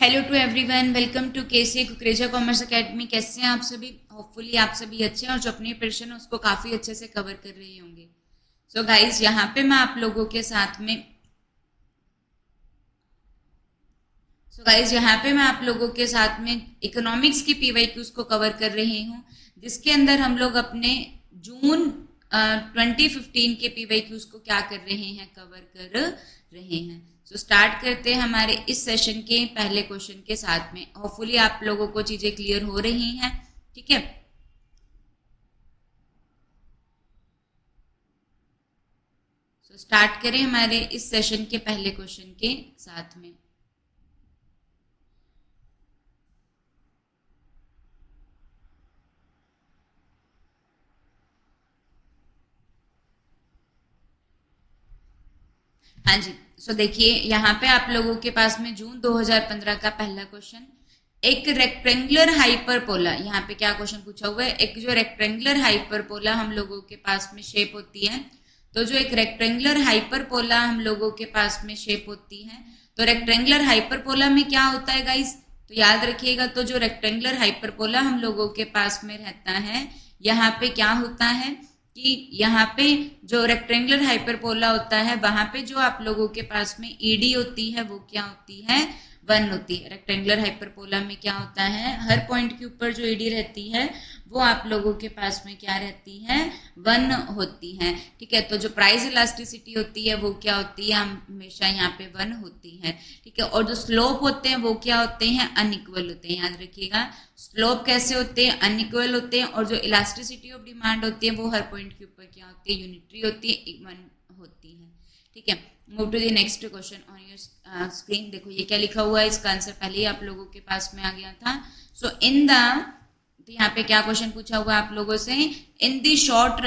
Hello to everyone, welcome to KCA Kukreja Commerce Academy. कैसे हैं आप सभी? होपफुली आप सभी अच्छे हैं और जो अपनी प्रिपरेशन है उसको काफ़ी अच्छे से कवर कर रहे होंगे। सो गाइस, यहाँ पे मैं आप लोगों के साथ में इकोनॉमिक्स की पीवाईक्यूज को कवर कर रही हूँ, जिसके अंदर हम लोग अपने जून 2015 के पीवाईक्यूज को क्या कर रहे हैं, कवर कर रहे हैं। सो स्टार्ट करते हैं हमारे इस सेशन के पहले क्वेश्चन के साथ में। होपफुली आप लोगों को चीजें क्लियर हो रही हैं, ठीक है। सो स्टार्ट करें हमारे इस सेशन के पहले क्वेश्चन के साथ में। हाँ जी, सो देखिए यहाँ पे आप लोगों के पास में जून 2015 का पहला क्वेश्चन, एक रेक्टेंगुलर हाइपरपोला। यहाँ पे क्या क्वेश्चन पूछा हुआ है, एक जो रेक्टेंगुलर हाइपरपोला हम लोगों के पास में शेप होती है, तो जो एक रेक्टेंगुलर हाइपरपोला हम लोगों के पास में शेप होती है, तो रेक्टेंगुलर हाइपरपोला में क्या होता है गाइस, तो याद रखिएगा। तो जो रेक्टेंगुलर हाइपरपोला हम लोगों के पास में रहता है, यहाँ पे क्या होता है कि यहाँ पे जो रेक्टेंगुलर हाइपरपोला होता है, वहां पे जो आप लोगों के पास में ईडी होती है वो क्या होती है, 1 होती है। रेक्टेंगुलर हाइपरपोला में क्या होता है, हर पॉइंट के ऊपर जो ईडी रहती है वो आप लोगों के पास में क्या रहती है, 1 होती है, ठीक है। तो जो प्राइस इलास्टिसिटी होती है वो क्या होती है, हमेशा यहाँ पे 1 होती है, ठीक है। और जो स्लोप होते हैं वो क्या होते हैं, अनइक्वल होते हैं। याद रखिएगा, स्लोप कैसे होते हैं, अनइक्वल होते हैं। और जो इलास्टिसिटी ऑफ डिमांड होती है वो हर पॉइंट के ऊपर क्या होती है, यूनिटरी होती है, 1 होती है, ठीक है। Move to the next question on your screen. देखो ये क्या लिखा हुआ है, इसका आंसर पहले ही आप लोगों के पास में आ गया था। सो तो यहाँ पे क्या क्वेश्चन पूछा हुआ है आप लोगों से, इन दी शॉर्ट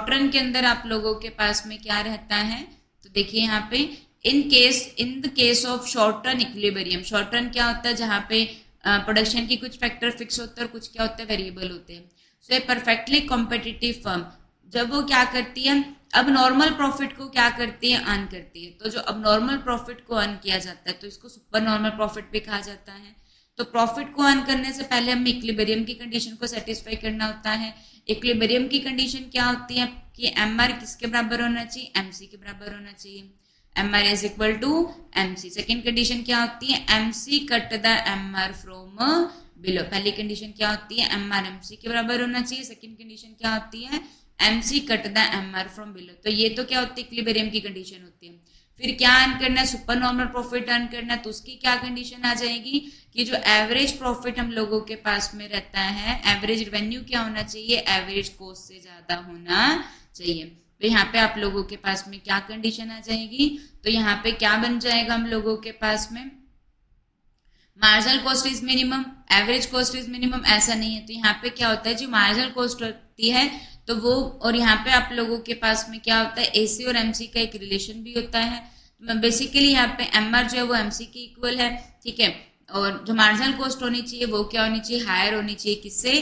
रन के अंदर आप लोगों के पास में क्या रहता है। तो देखिए यहाँ पे in the case of short run equilibrium. Short run क्या होता है, जहाँ पे प्रोडक्शन की कुछ फैक्टर फिक्स होता है और कुछ क्या होता है, वेरिएबल होते हैं। सो ए परफेक्टली कॉम्पिटिटिव फर्म, जब वो क्या करती है, अब नॉर्मल प्रॉफिट को क्या करती है, अर्न करती है। तो जो अब नॉर्मल प्रॉफिट को अर्न किया जाता है तो इसको सुपर नॉर्मल प्रॉफिट भी कहा जाता है। तो प्रॉफिट को अर्न करने से पहले हमें इक्विलिब्रियम की कंडीशन को सेटिस्फाई करना होता है। इक्विलिब्रियम की कंडीशन क्या होती है कि एम आर किसके बराबर होना चाहिए, एमसी के बराबर होना चाहिए। M R is equal to MC. Second condition क्या होती है, MC cut the M R from below. पहली कंडीशन क्या होती है, एम आर एमसी के बराबर होना चाहिए। सेकेंड कंडीशन क्या होती है, MC cut the M R from below. तो ये तो क्या होती है, इक्विलिब्रियम की कंडीशन होती है। फिर क्या अर्न करना है, सुपर नॉर्मल प्रॉफिट अर्न करना है। तो उसकी क्या कंडीशन आ जाएगी कि जो एवरेज प्रॉफिट हम लोगों के पास में रहता है, एवरेज रेवेन्यू क्या होना चाहिए, एवरेज कॉस्ट से ज्यादा होना चाहिए। तो यहाँ पे आप लोगों के पास में क्या कंडीशन आ जाएगी, तो यहाँ पे क्या बन जाएगा हम लोगों के पास में, marginal cost is minimum, average cost is minimum, ऐसा नहीं है। तो यहाँ पे क्या होता है, जो मार्जिनल कॉस्ट होती है तो वो, और यहाँ पे आप लोगों के पास में क्या होता है, एसी और एमसी का एक रिलेशन भी होता है। तो बेसिकली यहाँ पे एमआर जो है वो एमसी के इक्वल है, ठीक है। और जो मार्जिनल कॉस्ट होनी चाहिए वो क्या होनी चाहिए, हायर होनी चाहिए, किससे,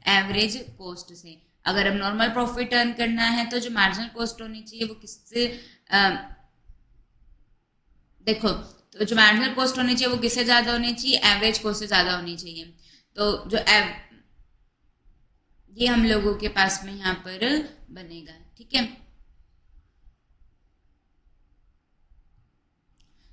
एवरेज कॉस्ट से। अगर अब नॉर्मल प्रॉफिट अर्न करना है तो जो मार्जिनल कॉस्ट होनी चाहिए वो किससे, देखो, तो जो मार्जिनल कॉस्ट होनी चाहिए वो किससे ज्यादा होनी चाहिए, एवरेज कॉस्ट से ज्यादा होनी चाहिए। तो जो ये हम लोगों के पास में यहाँ पर बनेगा, ठीक है।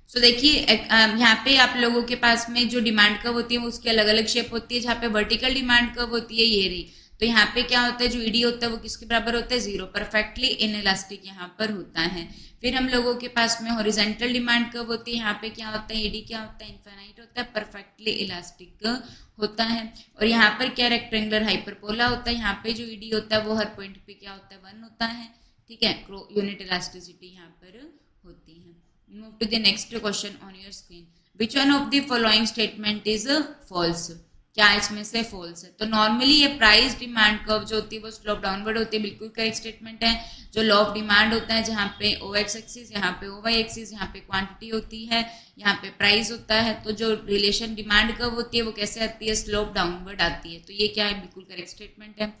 सो देखिए यहाँ पे आप लोगों के पास में जो डिमांड कर्व होती है वो उसकी अलग अलग शेप होती है। जहाँ पे वर्टिकल डिमांड कर्व होती है ये रही, तो यहाँ पे क्या होता है, जो ईडी होता है वो किसके बराबर होता है, 0, परफेक्टली इनइलास्टिक यहाँ पर होता है। फिर हम लोगों के पास में हॉरिजॉन्टल डिमांड कर्व होती है, यहाँ पे क्या होता है, ईडी क्या होता है, इनफाइनाइट होता है, परफेक्टली इलास्टिक होता है। और यहाँ पर क्या, रेक्टेंगुलर हाइपरपोला होता है, यहाँ पे जो ईडी होता है वो हर पॉइंट पे क्या होता है, 1 होता है, ठीक है। यूनिट इलास्टिसिटी यहाँ पर होती है। Move to the next question on your screen. Which one of the following statement is false? क्या इसमें से false है? तो नॉर्मली ये प्राइस डिमांड कर्व जो होती है वो स्लोप डाउनवर्ड होती है, बिल्कुल करेक्ट स्टेटमेंट है। जो लॉ ऑफ डिमांड होता है, जहाँ पे ओ एक्स एक्सिस, यहाँ पे ओ वाई एक्सिस, यहाँ पे क्वांटिटी होती है, यहाँ पे प्राइस होता है, तो जो रिलेशन डिमांड कर्व होती है वो कैसे आती है, स्लोप डाउनवर्ड आती है। तो ये क्या है, बिल्कुल करेक्ट स्टेटमेंट है।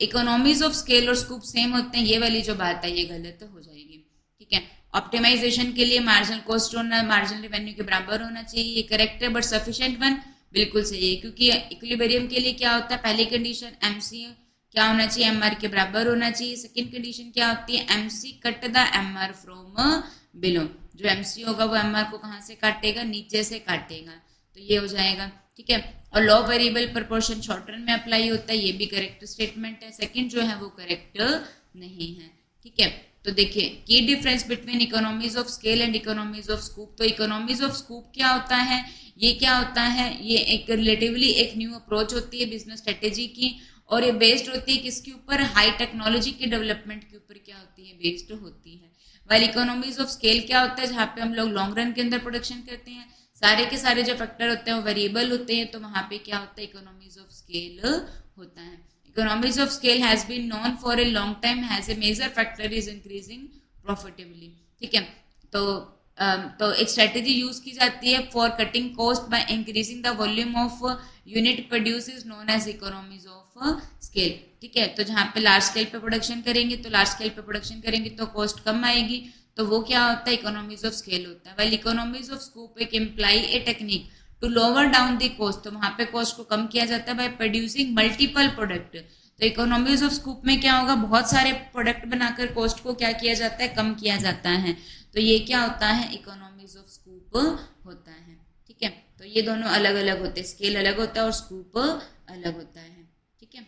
इकोनॉमीज ऑफ स्केल और स्कूप सेम होते हैं, ये वाली जो बात है ये गलत हो जाएगी, ठीक है। ऑप्टिमाइजेशन के लिए मार्जिनल कॉस्ट होना मार्जिनल रेवेन्यू के बराबर होना चाहिए, ये करेक्ट है, बट सफिशिएंट वन बिल्कुल सही है, क्योंकि इक्विलिब्रियम के लिए क्या होता है, पहली कंडीशन एमसी क्या होना चाहिए, एमआर के बराबर होना चाहिए। सेकंड कंडीशन क्या होती है, MC cut the MR from below, जो एमसी होगा वो एमआर को कहाँ से काटेगा, नीचे से काटेगा, तो ये हो जाएगा, ठीक है। और law variable proportion short run में अप्लाई होता है, ये भी करेक्ट स्टेटमेंट है। सेकंड जो है वो करेक्ट नहीं है, ठीक है। तो देखिए की difference between economies of scale and economies of scoop. तो इकोनॉमीज ऑफ स्कूप क्या होता है, ये क्या होता है, ये एक रिलेटिवली एक न्यू अप्रोच होती है बिजनेस स्ट्रेटेजी की, और ये बेस्ड होती है किसके ऊपर, हाई टेक्नोलॉजी के डेवलपमेंट के ऊपर क्या होती है, बेस्ड होती है। वाइल इकोनॉमीज ऑफ स्केल क्या होता है, जहाँ पे हम लोग लॉन्ग रन के अंदर प्रोडक्शन करते हैं, सारे के सारे जो फैक्टर होते हैं वो वेरिएबल होते हैं, तो वहां पे क्या होता है, इकोनॉमीज ऑफ स्केल होता है। Economies of scale has been known for a long time has a major factor is increasing profitably, ठीक है। तो एक स्ट्रेटेजी यूज की जाती है for cutting cost by increasing the volume of unit produce is known as economies of scale, ठीक है। तो जहाँ पे लार्ज स्केल पे प्रोडक्शन करेंगे, तो लार्ज स्केल पे प्रोडक्शन करेंगे तो कॉस्ट कम आएगी, तो वो क्या होता है, इकोनॉमीज ऑफ स्केल होता है। वेल इकोनॉमीज ऑफ स्कोप एक employ a technique to lower down the cost, तो वहां पे कॉस्ट को कम किया जाता है बाय प्रोड्यूसिंग मल्टीपल प्रोडक्ट। तो इकोनॉमीज ऑफ स्कूप में क्या होगा, बहुत सारे प्रोडक्ट बनाकर कॉस्ट को क्या किया जाता है, कम किया जाता है, तो ये क्या होता है, इकोनॉमीज ऑफ स्कूप होता है, ठीक है। तो ये दोनों अलग अलग होते हैं, स्केल अलग होता है और स्कूप अलग होता है, ठीक है।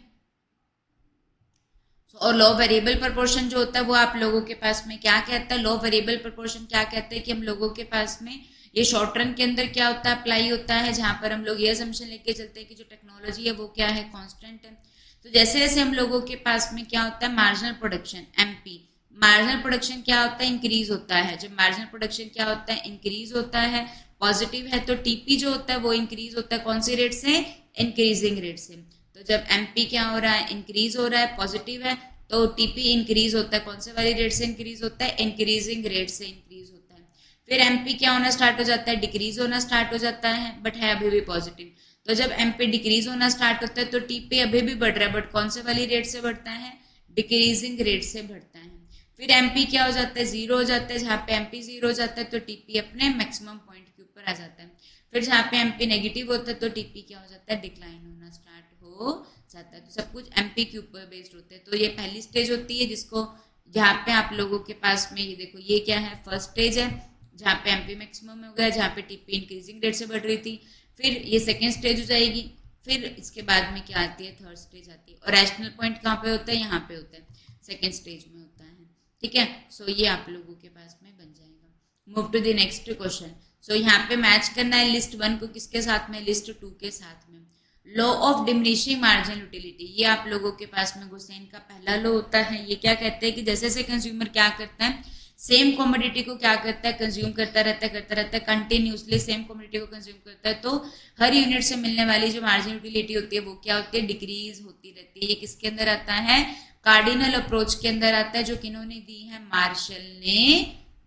और लॉ वेरिएबल प्रोपोर्शन जो होता है वो आप लोगों के पास में क्या कहता है, लॉ वेरिएबल प्रोपोर्शन क्या कहते हैं कि हम लोगों के पास में ये शॉर्ट रन के अंदर क्या होता है, अप्लाई होता है, जहां पर हम लोग ये असम्पशन लेके चलते हैं कि जो टेक्नोलॉजी है वो क्या है, कांस्टेंट है। तो जैसे जैसे हम लोगों के पास में क्या होता है, marginal production MP, marginal production क्या होता है, इंक्रीज होता है। जब मार्जिनल प्रोडक्शन क्या होता है, इंक्रीज होता है, पॉजिटिव है, तो टीपी जो होता है वो इंक्रीज होता है, कौन सी रेट से, इंक्रीजिंग रेट से। तो जब एमपी क्या हो रहा है, इंक्रीज हो रहा है, पॉजिटिव है, तो टीपी इंक्रीज होता है, कौन से वाली रेट से इंक्रीज होता है, इंक्रीजिंग रेट से इंक्रीज होता है। फिर एमपी क्या होना स्टार्ट हो जाता है, डिक्रीज होना स्टार्ट हो जाता है, बट है अभी भी पॉजिटिव। तो जब एमपी डिक्रीज होना स्टार्ट होता है तो टीपी अभी भी बढ़ रहा है, बट कौन से वाली रेट से बढ़ता है, डिक्रीजिंग रेट से बढ़ता है। फिर एमपी क्या हो जाता है, जीरो हो जाता है, जहाँ पे एमपी जीरो हो जाता है तो टीपी अपने मैक्सिमम पॉइंट के ऊपर आ जाता है। फिर जहाँ पे एमपी नेगेटिव होता है तो टीपी क्या हो जाता है, डिक्लाइन होना स्टार्ट हो जाता है। तो सब कुछ एमपी के ऊपर बेस्ड होते हैं। तो ये पहली स्टेज होती है जिसको, जहाँ पे आप लोगों के पास में ये देखो, ये क्या है, फर्स्ट स्टेज है जहाँ पे एमपी मैक्सिमम हो गया, जहाँ पे टीपी इंक्रीजिंग रेट से बढ़ रही थी। फिर ये सेकेंड स्टेज हो जाएगी, फिर इसके बाद में क्या आती है, थर्ड स्टेज आती है। और रैशनल पॉइंट कहाँ पे होता है, यहाँ पे होता है, सेकेंड स्टेज में होता है, ठीक है। सो ये आप लोगों के पास में बन जाएगा। Move to the next question. So यहाँ पे मैच करना है लिस्ट 1 को किसके साथ में, लिस्ट 2 के साथ में। Law of diminishing marginal utility, ये आप लोगों के पास में गुसेन का पहला लॉ होता है। ये क्या कहते हैं कि जैसे जैसे कंज्यूमर क्या करता है, सेम कमोडिटी को क्या करता है, कंज्यूम करता रहता है कंटिन्यूसली सेम कमोडिटी को कंज्यूम करता है, तो हर यूनिट से मिलने वाली जो मार्जिनल यूटिलिटी होती है वो क्या होती है, डिक्रीज होती रहती है। ये किसके अंदर आता है, कार्डिनल अप्रोच के अंदर आता है, जो किन्होंने दी है, मार्शल ने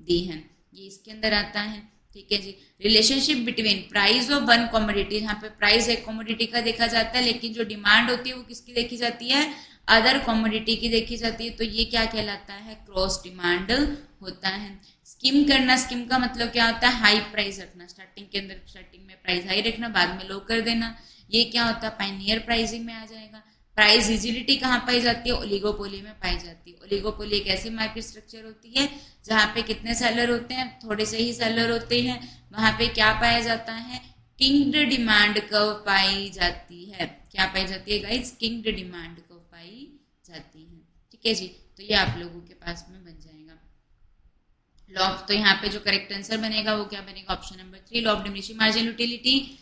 दी है, ये इसके अंदर आता है, ठीक है जी। Relationship between price of one commodity, यहाँ पे प्राइस एक कमोडिटी का देखा जाता है, लेकिन जो डिमांड होती है वो किसकी देखी जाती है, अदर कमोडिटी की देखी जाती है, तो ये क्या कहलाता है, क्रॉस डिमांड होता है। स्कीम करना, स्कीम का मतलब क्या होता है, हाई प्राइस रखना, स्टार्टिंग के अंदर स्टार्टिंग में प्राइस हाई रखना, बाद में लो कर देना, ये क्या होता है, पायनियर प्राइसिंग में आ जाएगा। प्राइस विजिबिलिटी कहाँ पाई जाती है, ओलिगोपोली में पाई जाती है। ओलिगोपोली एक ऐसी मार्केट स्ट्रक्चर होती है जहाँ पे कितने सेलर होते हैं, थोड़े से ही सेलर होते हैं, वहां पे क्या पाया जाता है, किंग्ड डिमांड कर्व पाई जाती है। क्या पाई जाती है गाइस, किंग्ड डिमांड कर्व पाई जाती है, ठीक है जी। तो ये आप लोगों के पास में बन जाएगा लॉ। तो यहाँ पे जो करेक्ट आंसर बनेगा वो क्या बनेगा, option number 3, law of diminishing marginal utility.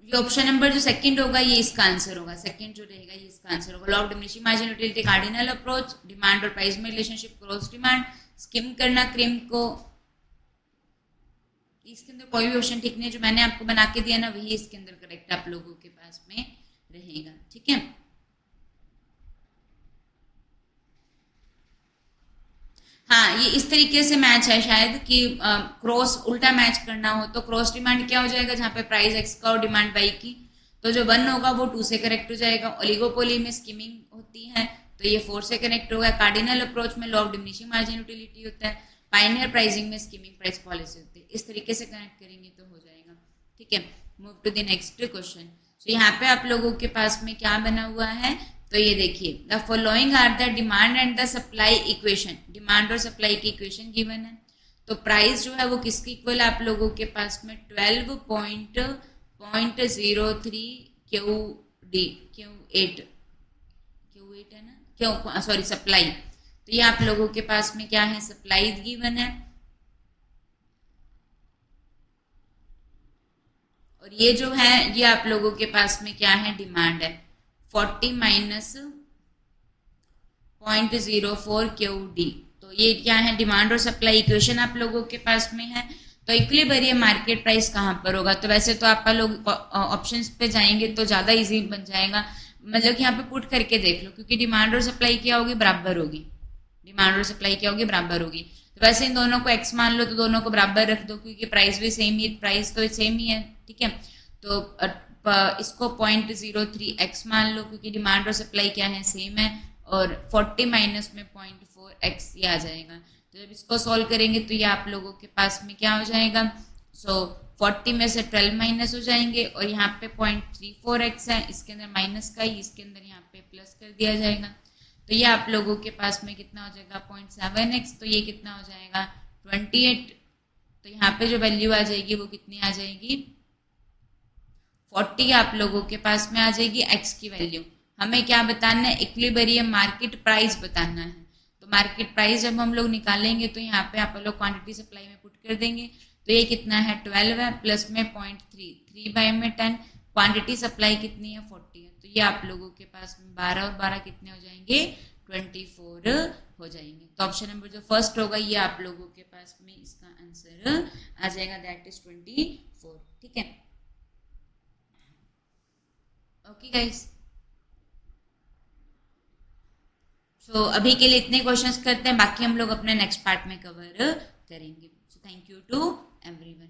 ये ऑप्शन नंबर जो सेकंड होगा ये इसका आंसर होगा, सेकंड जो रहेगा ये इसका आंसर होगा। Law of diminishing marginal utility, cardinal approach, demand और प्राइस में रिलेशनशिप, क्रॉस डिमांड, स्किम करना क्रीम को, इसके अंदर कोई भी ऑप्शन ठीक नहीं, जो मैंने आपको बना के दिया ना वही इसके अंदर करेक्ट आप लोगों के पास में रहेगा, ठीक है। हाँ, ये इस तरीके से मैच है शायद कि क्रॉस उल्टा मैच करना हो तो क्रॉस डिमांड क्या हो जाएगा, जहाँ पे प्राइस एक्स का और डिमांड वाई की, तो जो 1 होगा वो 2 से कनेक्ट हो जाएगा। ओलिगोपोली में स्कीमिंग होती है तो ये 4 से कनेक्ट होगा। कार्डिनल अप्रोच में law of diminishing margin utility होता है। पायनियर प्राइसिंग में स्कीमिंग प्राइस पॉलिसी होती है। इस तरीके से कनेक्ट करेंगे तो हो जाएगा। ठीक है, move to the next question. तो यहाँ पे आप लोगों के पास में क्या बना हुआ है, तो ये देखिए, the following are the demand and the supply equation. Demand और सप्लाई की इक्वेशन गिवन है। तो प्राइस जो है वो किसकी इक्वल है आप लोगों के पास में 12.03 Q8 है ना, क्यों सॉरी सप्लाई। तो ये आप लोगों के पास में क्या है, सप्लाई गिवन है। और ये जो है ये आप लोगों के पास में क्या है, डिमांड है 40 माइनस 0.04 QD। तो ये क्या है, डिमांड और सप्लाई इक्वेशन आप लोगों के पास में है। तो इक्विलिब्रियम मार्केट प्राइस कहाँ पर होगा, तो वैसे तो आप लोग ऑप्शंस पे जाएंगे तो ज्यादा इजी बन जाएगा, मतलब कि यहाँ पे पुट करके देख लो, क्योंकि डिमांड और सप्लाई क्या होगी, बराबर होगी। डिमांड और सप्लाई क्या होगी, बराबर होगी। तो वैसे इन दोनों को एक्स मान लो तो दोनों को बराबर रख दो, क्योंकि प्राइस भी सेम ही, प्राइस तो सेम ही है। ठीक है, तो इसको 0.03x मान लो, क्योंकि डिमांड और सप्लाई क्या है, सेम है। और 40 माइनस में 0.4x ये आ जाएगा। तो जब इसको सॉल्व करेंगे तो ये आप लोगों के पास में क्या हो जाएगा, 40 में से 12 माइनस हो जाएंगे, और यहाँ पे 0.34x है, इसके अंदर माइनस का ही, इसके अंदर यहाँ पे प्लस कर दिया जाएगा। तो ये आप लोगों के पास में कितना हो जाएगा, 0.7x। तो ये कितना हो जाएगा, 28। तो यहाँ पे जो वैल्यू आ जाएगी वो कितनी आ जाएगी, 40 आप लोगों के पास में आ जाएगी x की वैल्यू। हमें क्या बताना है, इक्विलिब्रियम मार्केट प्राइस बताना है। तो मार्केट प्राइस जब हम लोग निकालेंगे तो यहाँ पे आप लोग क्वांटिटी सप्लाई में पुट कर देंगे। तो ये कितना है, 12 है, प्लस में 0.3, 3 बाय में 10, क्वांटिटी सप्लाई कितनी है, 40 है। तो ये आप लोगों के पास में 12 और 12 कितने हो जाएंगे, 24 हो जाएंगे। तो ऑप्शन नंबर जो फर्स्ट होगा ये आप लोगों के पास में इसका आंसर आ जाएगा, दैट इज 24। ठीक है, ओके गाइस। सो अभी के लिए इतने क्वेश्चंस करते हैं, बाकी हम लोग अपने नेक्स्ट पार्ट में कवर करेंगे। So thank you to everyone.